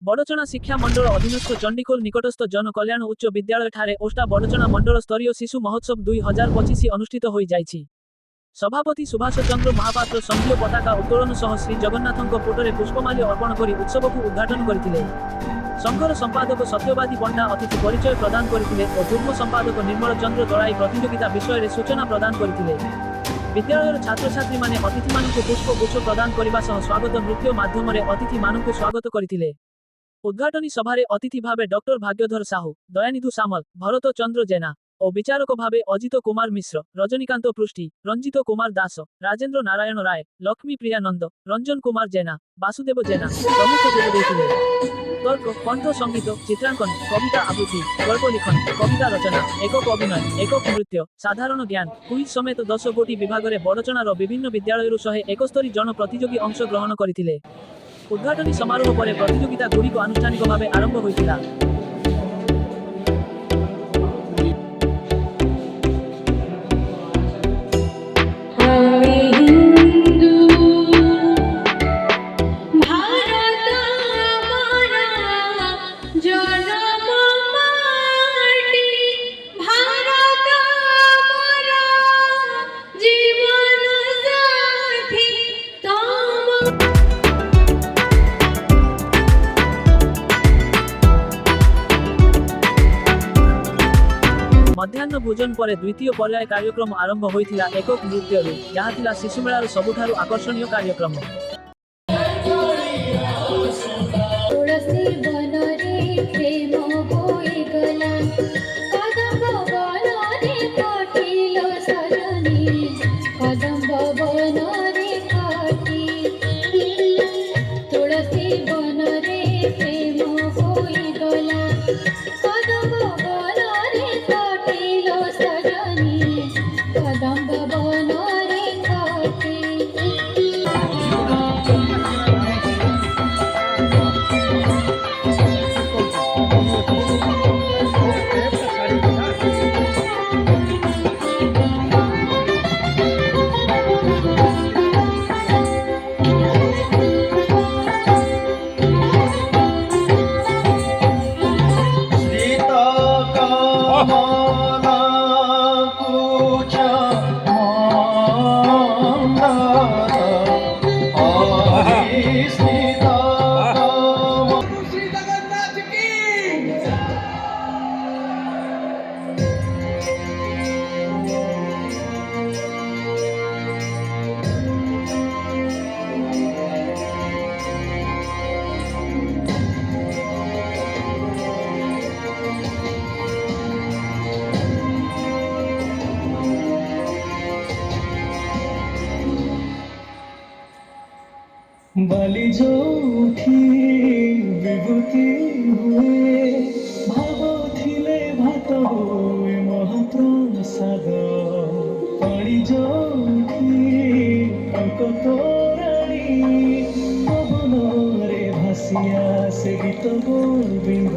ବଡ଼ଚଣା ଶିକ୍ଷା ମଣ୍ଡଳ ଅଧୀନସ୍ଥ ଚଣ୍ଡିଖୋଲ ନିକଟସ୍ଥ ଜନ କଲ୍ୟାଣ ଉଚ୍ଚ ବିଦ୍ୟାଳୟଠାରେ ଓଷ୍ଟା ବଡ଼ଚଣା ମଣ୍ଡଳ ସ୍ତରୀୟ ଶିଶୁ ମହୋତ୍ସବ 2025 ଅନୁଷ୍ଠିତ ହୋଇଯାଇଛି। ସଭାପତି ସୁଭାଷ ଚନ୍ଦ୍ର ମହାପାତ୍ର ସଂଘୀୟ ପତାକା ଉତ୍ତୋଳନ ସହ ଶ୍ରୀ ଜଗନ୍ନାଥଙ୍କ ଫଟୋରେ ପୁଷ୍ପମାଲ୍ୟ ଅର୍ପଣ କରି ଉତ୍ସବକୁ ଉଦ୍ଘାଟନ କରିଥିଲେ। ସଂଘର ସମ୍ପାଦକ ସତ୍ୟବାଦୀ ପଣ୍ଡା ଅତିଥି ପରିଚୟ ପ୍ରଦାନ କରିଥିଲେ ଓ ଯୁଗ୍ମ ସମ୍ପାଦକ ନିର୍ମଳ ଚନ୍ଦ୍ର ଦଳାଇ ପ୍ରତିଯୋଗିତା ବିଷୟରେ ସୂଚନା ପ୍ରଦାନ କରିଥିଲେ। ବିଦ୍ୟାଳୟର ଛାତ୍ରଛାତ୍ରୀମାନେ ଅତିଥିମାନଙ୍କୁ ପୁଷ୍ପଗୁଚ୍ଛ ପ୍ରଦାନ କରିବା ସହ ସ୍ୱାଗତ ନୃତ୍ୟ ମାଧ୍ୟମରେ ଅତିଥିମାନଙ୍କୁ ସ୍ୱାଗତ କରିଥିଲେ। ଉଦ୍ଘାଟନୀ ସଭାରେ ଅତିଥି ଭାବେ ଡକ୍ଟର ଭାଗ୍ୟଧର ସାହୁ, ଦୟାନିଧୁ ସାମଲ, ଭରତ ଚନ୍ଦ୍ର ଜେନା ଓ ବିଚାରକ ଭାବେ ଅଜିତ କୁମାର ମିଶ୍ର, ରଜନୀକାନ୍ତ ପୃଷ୍ଟି, ରଞ୍ଜିତ କୁମାର ଦାସ, ରାଜେନ୍ଦ୍ର ନାରାୟଣ ରାୟ, ଲକ୍ଷ୍ମୀ ପ୍ରିୟା ନନ୍ଦ, ରଞ୍ଜନ କୁମାର ଜେନା, ବାସୁଦେବ ଜେନା ପ୍ରମୁଖ ଯୋଗ ଦେଇଥିଲେ। ତର୍କ, କଣ୍ଠ ସଙ୍ଗୀତ, ଚିତ୍ରାଙ୍କନ, କବିତା ଆବୃତ୍ତି, ଗଳ୍ପ ଲିଖନ, କବିତା ରଚନା, ଏকক ଅଭିନୟ, ଏকক ନୃତ୍ୟ, ସାଧାରଣ ଜ୍ଞାନ, କୁଇଜ୍ ସମେତ 10 ଗୋଟି ବିଭାଗରେ ବଡ଼ଚଣାର ବିଭିନ୍ନ ବିଦ୍ୟାଳୟରୁ 171 ଜଣ ପ୍ରତିଯୋଗୀ ଅଂଶ ଗ୍ରହଣ କରିଥିଲେ। ଉଦ୍ଘାଟନୀ ସମାରୋହ ପରେ ପ୍ରତିଯୋଗିତା ଗୁଡ଼ିକ ଆନୁଷ୍ଠାନିକ ଭାବେ ଆରମ୍ଭ ହୋଇଥିଲା। ମଧ୍ୟାହ୍ନ ଭୋଜନ ପରେ ଦ୍ୱିତୀୟ ପର୍ଯ୍ୟାୟ କାର୍ଯ୍ୟକ୍ରମ ଆରମ୍ଭ ହୋଇଥିଲା ଏକକ ନୃତ୍ୟରୁ, ଯାହା ଥିଲା ଶିଶୁମେଳାର ସବୁଠାରୁ ଆକର୍ଷଣୀୟ କାର୍ଯ୍ୟକ୍ରମ। বালি যোউঠি বিভূতি হুয়ে ভাব থিলে ভাত হুয়ে মহাপ্রসাদ পাড়ি যোউঠি অঙ্ক তোরাণী পবନରେ ভাসিয়া সে গীত গোবিন্দ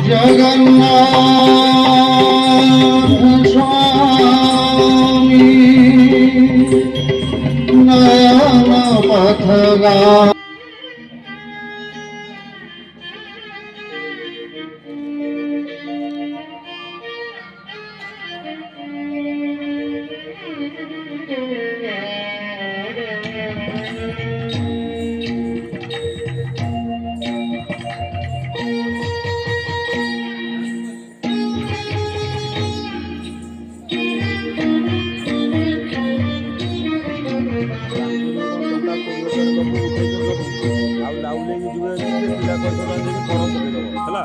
জগন্নাথ স্বামী নয়ন পথগা ପରିବେଶରେ ଦବୁ ଉଦ୍ଦେଶ୍ୟ ଦବୁ ଆଉ ଲାଉଲେଇକି ଯିବେ ଯଦି ସେ ପିଲା ସହିତ ଯାଇକି ବଡ଼ ପକେଇଦବ ହେଲା।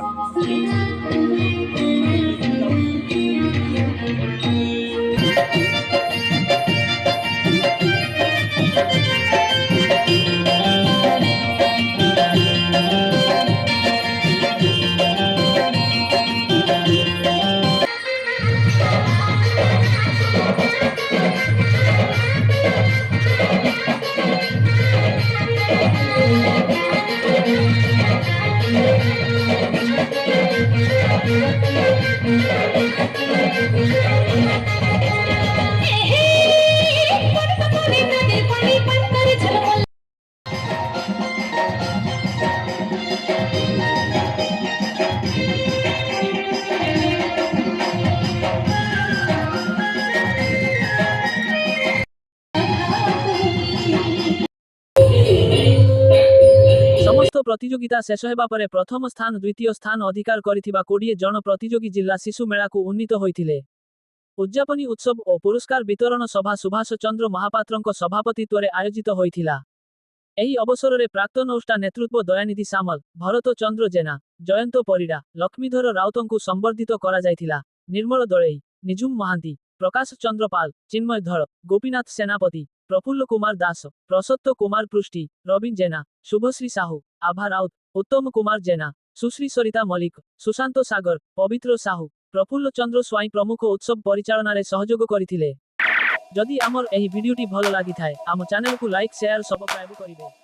ସମସ୍ତ ପ୍ରତିଯୋଗିତା ଶେଷ ହେବା ପରେ ପ୍ରଥମ ସ୍ଥାନ ଦ୍ୱିତୀୟ ସ୍ଥାନ ଅଧିକାର କରିଥିବା 20 ଜଣ ପ୍ରତିଯୋଗୀ ଜିଲ୍ଲା ଶିଶୁ ମେଳାକୁ ଉନ୍ନୀତ ହୋଇଥିଲେ। ଉଦ୍ଯାପନୀ ଉତ୍ସବ ଓ ପୁରସ୍କାର ବିତରଣ ସଭା ସୁଭାଷ ଚନ୍ଦ୍ର ମହାପାତ୍ରଙ୍କ ସଭାପତିତ୍ୱରେ ଆୟୋଜିତ ହୋଇଥିଲା। ଏହି ଅବସରରେ ପ୍ରାକ୍ତନ ଓଷ୍ଟା ନେତୃତ୍ୱ ଦୟାନିଧି ସାମଲ, ଭରତ ଚନ୍ଦ୍ର ଜେନା, ଜୟନ୍ତ ପରିଡ଼ା, ଲକ୍ଷ୍ମୀଧର ରାଉତଙ୍କୁ ସମ୍ବର୍ଦ୍ଧିତ କରାଯାଇଥିଲା। ନିର୍ମଳ ଦଳେଇ, ନିଝୁମ ମହାନ୍ତି, ପ୍ରକାଶ ଚନ୍ଦ୍ର ପାଲ, ଚିନ୍ମୟ ଧଳ, ଗୋପୀନାଥ ସେନାପତି, ପ୍ରଫୁଲ୍ଲ କୁମାର ଦାସ, ପ୍ରସତ୍ତ କୁମାର ପୃଷ୍ଟି, ରବୀନ ଜେନା, ଶୁଭଶ୍ରୀ ସାହୁ, ଆଭା ରାଉତ, ଉତ୍ତମ କୁମାର ଜେନା, ସୁଶ୍ରୀ ସରିତା ମଲ୍ଲିକ, ସୁଶାନ୍ତ ସାଗର, ପବିତ୍ର ସାହୁ, ପ୍ରଫୁଲ୍ଲ ଚନ୍ଦ୍ର ସ୍ୱାଇଁ ପ୍ରମୁଖ ଉତ୍ସବ ପରିଚାଳନାରେ ସହଯୋଗ କରିଥିଲେ। ଯଦି ଆମର ଏହି ଭିଡିଓଟି ଭଲ ଲାଗିଥାଏ ଆମ ଚ୍ୟାନେଲକୁ ଲାଇକ୍ ସେୟାର ସବସ୍କ୍ରାଇବ କରିବେ।